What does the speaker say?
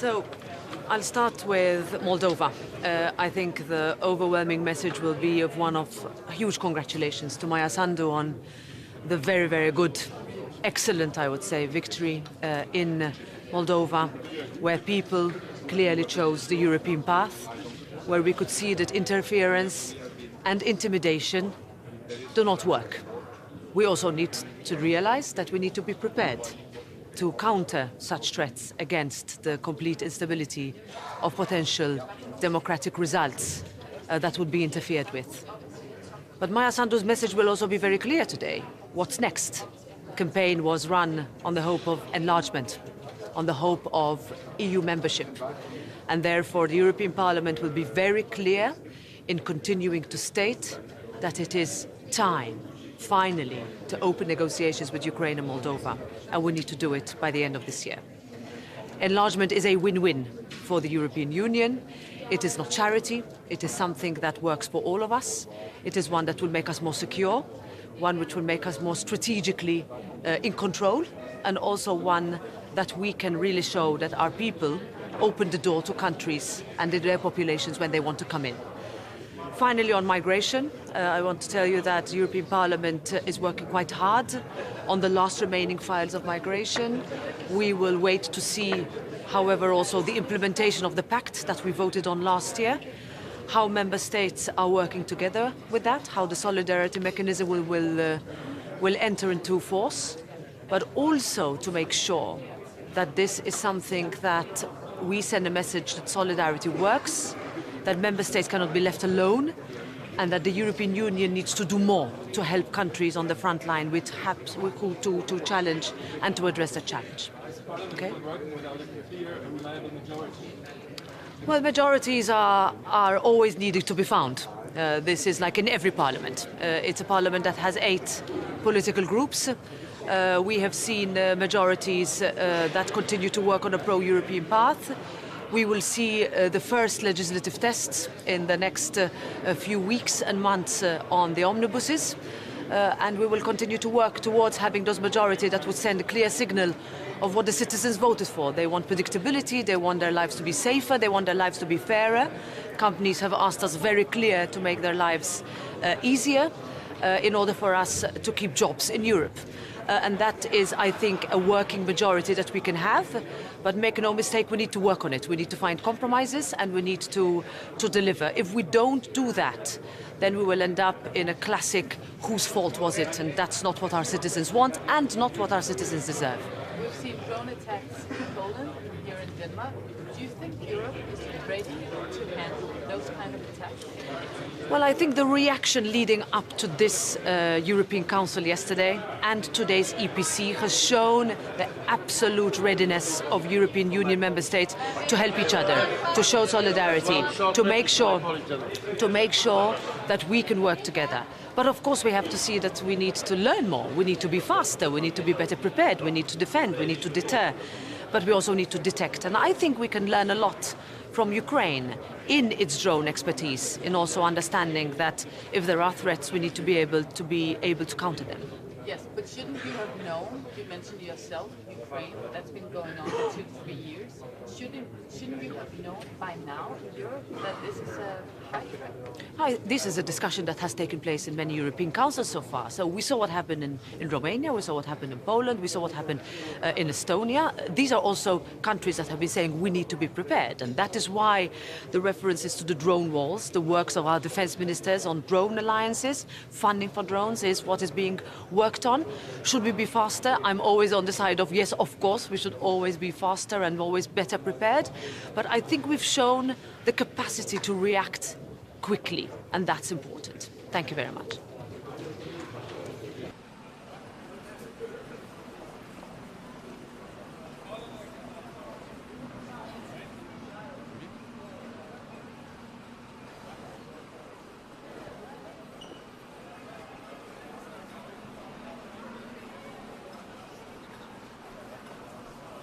So, I'll start with Moldova. I think the overwhelming message will be of one of huge congratulations to Maia Sandu on the very, very good, excellent, I would say, victory in Moldova, where people clearly chose the European path, where we could see that interference and intimidation do not work. We also need to realize that we need to be prepared to counter such threats against the complete instability of potential democratic results that would be interfered with. But Maia Sandu's message will also be very clear today. What's next? The campaign was run on the hope of enlargement, on the hope of EU membership. And therefore the European Parliament will be very clear in continuing to state that it is time, finally, to open negotiations with Ukraine and Moldova, and we need to do it by the end of this year. Enlargement is a win-win for the European Union. It is not charity, it is something that works for all of us. It is one that will make us more secure, one which will make us more strategically in control, and also one that we can really show that our people open the door to countries and their populations when they want to come in. Finally, on migration, I want to tell you that the European Parliament is working quite hard on the last remaining files of migration. We will wait to see, however, also the implementation of the pact that we voted on last year, how member states are working together with that, how the solidarity mechanism will enter into force, but also to make sure that this is something that we send a message that solidarity works, that member states cannot be left alone, and that the European Union needs to do more to help countries on the front line to challenge and to address the challenge. Okay? Well, majorities are always needed to be found. This is like in every parliament. It's a parliament that has 8 political groups. We have seen majorities that continue to work on a pro-European path. We will see the first legislative tests in the next few weeks and months on the omnibuses. And we will continue to work towards having those majority that would send a clear signal of what the citizens voted for. They want predictability, they want their lives to be safer, they want their lives to be fairer. Companies have asked us very clear to make their lives easier in order for us to keep jobs in Europe. And that is, I think, a working majority that we can have. But make no mistake, we need to work on it. We need to find compromises and we need to deliver. If we don't do that, then we will end up in a classic whose fault was it? And that's not what our citizens want and not what our citizens deserve. We've seen drone attacks in Poland, here in Denmark. Do you think Europe is ready to handle those kind of attacks? Well, I think the reaction leading up to this European Council yesterday and today's EPC has shown the absolute readiness of European Union member states to help each other, to show solidarity, to make sure that we can work together. But of course we have to see that we need to learn more, we need to be faster, we need to be better prepared, we need to defend, we need to deter, but we also need to detect. And I think we can learn a lot from Ukraine in its drone expertise, in also understanding that if there are threats, we need to be able to counter them. Yes, but shouldn't you have known, you mentioned yourself, Ukraine, that's been going on for 2 to 3 years. Shouldn't you have known by now in Europe that this is a high threat? This is a discussion that has taken place in many European councils so far. So we saw what happened in Romania, we saw what happened in Poland, we saw what happened in Estonia. These are also countries that have been saying we need to be prepared. And that is why the references to the drone walls, the works of our defense ministers on drone alliances, funding for drones is what is being worked on. Should we be faster? I'm always on the side of yes, of course, we should always be faster and always better prepared. But I think we've shown the capacity to react quickly, and that's important. Thank you very much.